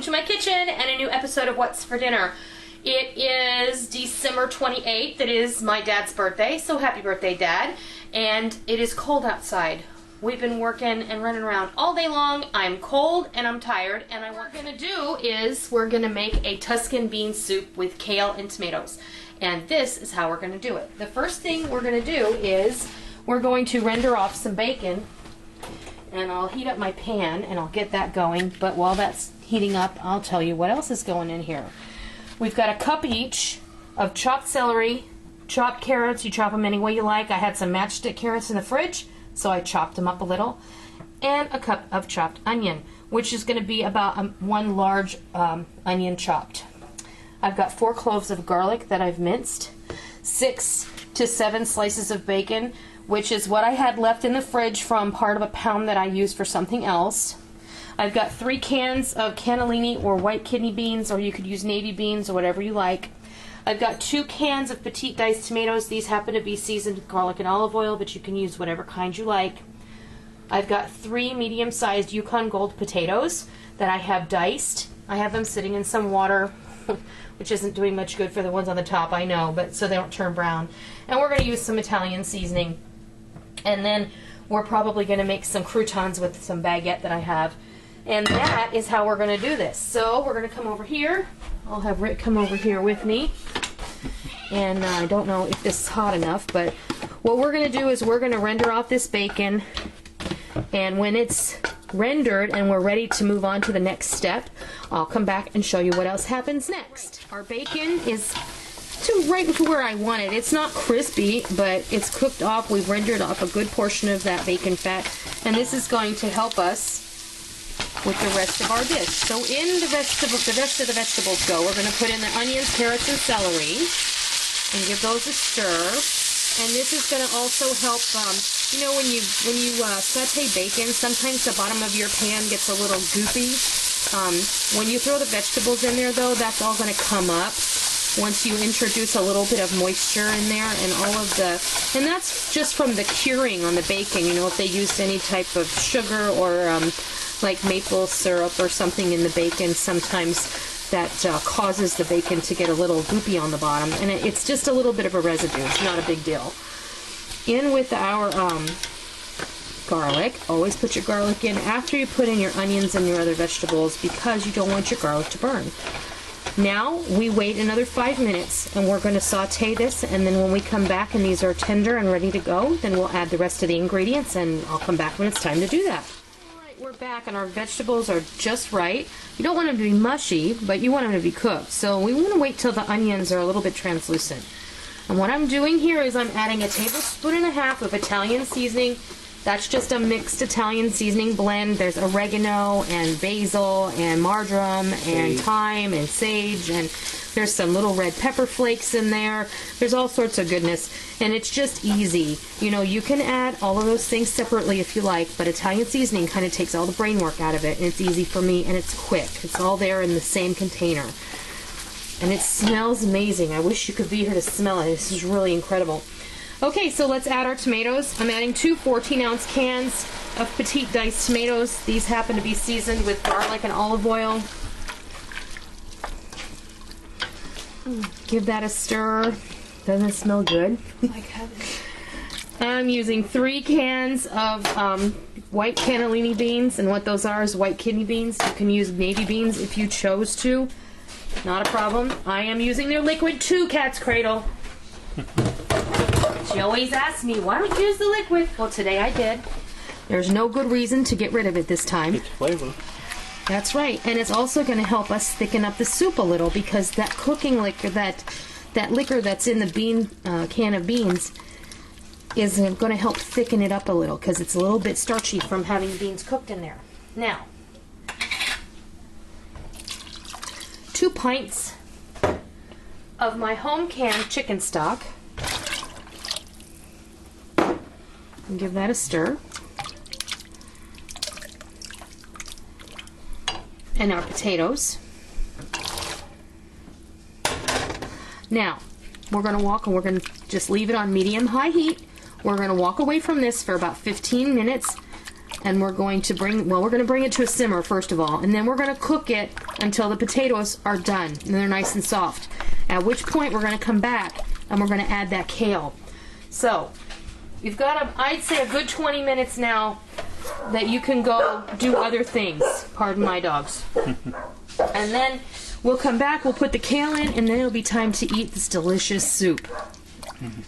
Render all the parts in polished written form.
welcome to my kitchen and a new episode of What's for Dinner. It is December 28th. It is my dad's birthday, so happy birthday, Dad. And it is cold outside. We've been working and running around all day long. I'm cold and I'm tired, and what we're gonna do is we're gonna make a Tuscan bean soup with kale and tomatoes. And this is how we're gonna do it. The first thing we're gonna do is we're going to render off some bacon, and I'll heat up my pan and I'll get that going. But while that's heating up, I'll tell you what else is going in here. We've got a cup each of chopped celery, chopped carrots. You chop them any way you like. I had some matchstick carrots in the fridge, so I chopped them up a little, and a cup of chopped onion, which is going to be about one large onion chopped. I've got 4 cloves of garlic that I've minced, 6 to 7 slices of bacon, which is what I had left in the fridge from part of a pound that I used for something else. I've got 3 cans of cannellini or white kidney beans, or you could use navy beans or whatever you like. I've got 2 cans of petite diced tomatoes. These happen to be seasoned with garlic and olive oil, but you can use whatever kind you like. I've got 3 medium-sized Yukon Gold potatoes that I have diced. I have them sitting in some water, which isn't doing much good for the ones on the top, I know, but so they don't turn brown. And we're going to use some Italian seasoning. And then we're probably going to make some croutons with some baguette that I have. And that is how we're going to do this. So we're going to come over here. I'll have Rick come over here with me. And I don't know if this is hot enough, but what we're going to do is we're going to render off this bacon. And when it's rendered and we're ready to move on to the next step, I'll come back and show you what else happens next. Our bacon is right to where I want it. It's not crispy, but it's cooked off. We've rendered off a good portion of that bacon fat, and this is going to help us with the rest of our dish. So in the rest of the vegetables go. We're going to put in the onions, carrots, and celery, and give those a stir. And this is going to also help, you know, when you saute bacon, sometimes the bottom of your pan gets a little goopy. When you throw the vegetables in there, though, that's all going to come up once you introduce a little bit of moisture in there, and and that's just from the curing on the bacon. You know, if they used any type of sugar or like maple syrup or something in the bacon, sometimes that causes the bacon to get a little goopy on the bottom, and it's just a little bit of a residue. It's not a big deal. In with our garlic. Always put your garlic in after you put in your onions and your other vegetables, because you don't want your garlic to burn. Now we wait another 5 minutes, and we're going to saute this, and then when we come back and these are tender and ready to go, then we'll add the rest of the ingredients, and I'll come back when it's time to do that. We're back, and our vegetables are just right. You don't want them to be mushy, but you want them to be cooked. So we want to wait till the onions are a little bit translucent. And what I'm doing here is I'm adding 1.5 tablespoons of Italian seasoning. That's just a mixed Italian seasoning blend. There's oregano and basil and marjoram and thyme and sage, and there's some little red pepper flakes in there. There's all sorts of goodness, and it's just easy. You know, you can add all of those things separately if you like, but Italian seasoning kind of takes all the brain work out of it, and it's easy for me, and it's quick. It's all there in the same container. And it smells amazing. I wish you could be here to smell it. This is really incredible. Okay, so let's add our tomatoes. I'm adding 2 14-ounce cans of petite diced tomatoes. These happen to be seasoned with garlic and olive oil. Give that a stir. Doesn't it smell good? Like heaven. I'm using 3 cans of white cannellini beans, and what those are is white kidney beans. You can use navy beans if you chose to. Not a problem. I am using their liquid too, Cat's Cradle. She always asks me, why don't you use the liquid? Well, today I did. There's no good reason to get rid of it this time. It's flavor. That's right. And it's also going to help us thicken up the soup a little, because that cooking liquor, that liquor that's in the can of beans is going to help thicken it up a little, because it's a little bit starchy from having beans cooked in there. Now, 2 pints of my home canned chicken stock. And give that a stir. And our potatoes. Now, we're going to walk, and we're going to just leave it on medium-high heat. We're going to walk away from this for about 15 minutes. and we're going to bring it to a simmer first of all, and then we're going to cook it until the potatoes are done and they're nice and soft. At which point we're going to come back and we're going to add that kale. So you've got, I'd say, a good 20 minutes now that you can go do other things. Pardon my dogs. And then we'll come back, we'll put the kale in, and then it'll be time to eat this delicious soup.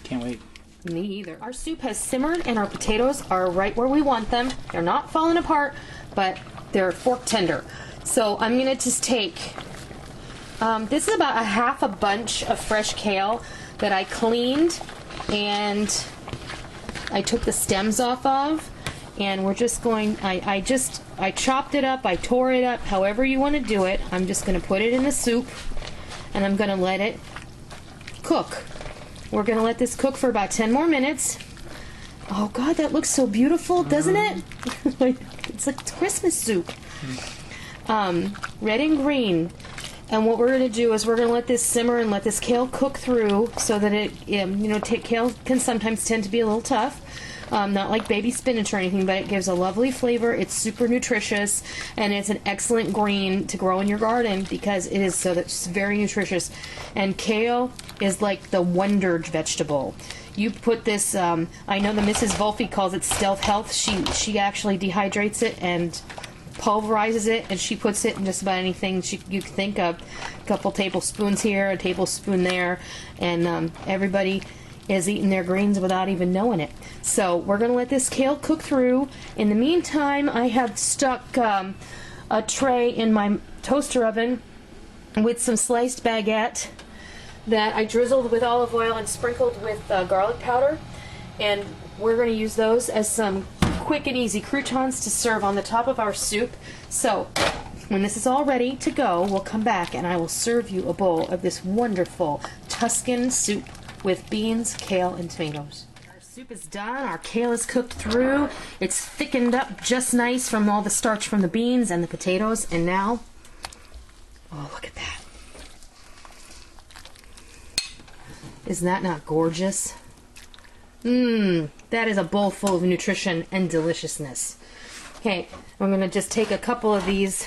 Can't wait. Me either. Our soup has simmered and our potatoes are right where we want them. They're not falling apart, but they're fork tender. So I'm going to just take, this is about a half a bunch of fresh kale that I cleaned and I took the stems off of, and we're just going, I chopped it up, I tore it up, however you want to do it. I'm just going to put it in the soup and I'm going to let it cook. We're going to let this cook for about 10 more minutes. Oh God, that looks so beautiful, doesn't it? It's like Christmas soup. Red and green. And what we're going to do is we're going to let this simmer and let this kale cook through so that it, kale can sometimes tend to be a little tough. Not like baby spinach or anything, but it gives a lovely flavor. It's super nutritious, and it's an excellent green to grow in your garden because it is it's very nutritious. And kale is like the wonder vegetable. You put this, I know the Mrs. Volpe calls it stealth health. She actually dehydrates it and pulverizes it, and she puts it in just about anything you can think of. A couple tablespoons here, a tablespoon there, and everybody is eating their greens without even knowing it. So we're going to let this kale cook through. In the meantime, I have stuck a tray in my toaster oven with some sliced baguette that I drizzled with olive oil and sprinkled with garlic powder, and we're going to use those as some quick and easy croutons to serve on the top of our soup. So when this is all ready to go, we'll come back and I will serve you a bowl of this wonderful Tuscan soup with beans, kale, and tomatoes. Our soup is done. Our kale is cooked through. It's thickened up just nice from all the starch from the beans and the potatoes. And now, oh, look at that. Isn't that not gorgeous? That is a bowl full of nutrition and deliciousness. Okay, I'm going to just take a couple of these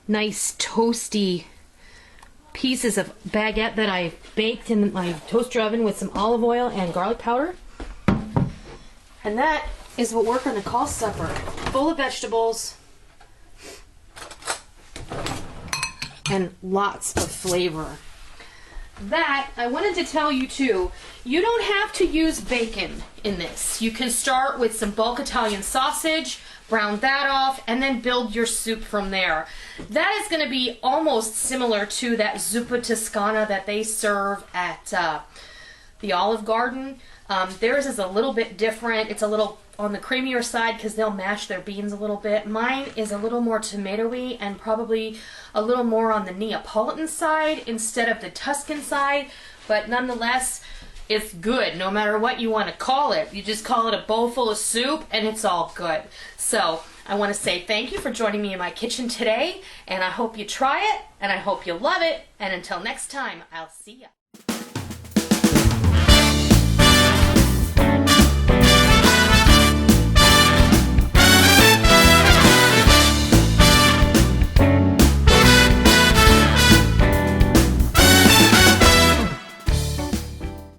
nice toasty pieces of baguette that I baked in my toaster oven with some olive oil and garlic powder. And that is what we're going to call supper. Full of vegetables and lots of flavor. That, I wanted to tell you too, you don't have to use bacon in this. You can start with some bulk Italian sausage, brown that off, and then build your soup from there. That is going to be almost similar to that zuppa Toscana that they serve at the Olive Garden. Theirs is a little bit different. It's a little on the creamier side because they'll mash their beans a little bit. Mine is a little more tomatoey and probably a little more on the Neapolitan side instead of the Tuscan side, but nonetheless, it's good no matter what you want to call it. You just call it a bowl full of soup and it's all good. So I want to say thank you for joining me in my kitchen today, and I hope you try it and I hope you love it, and until next time, I'll see ya.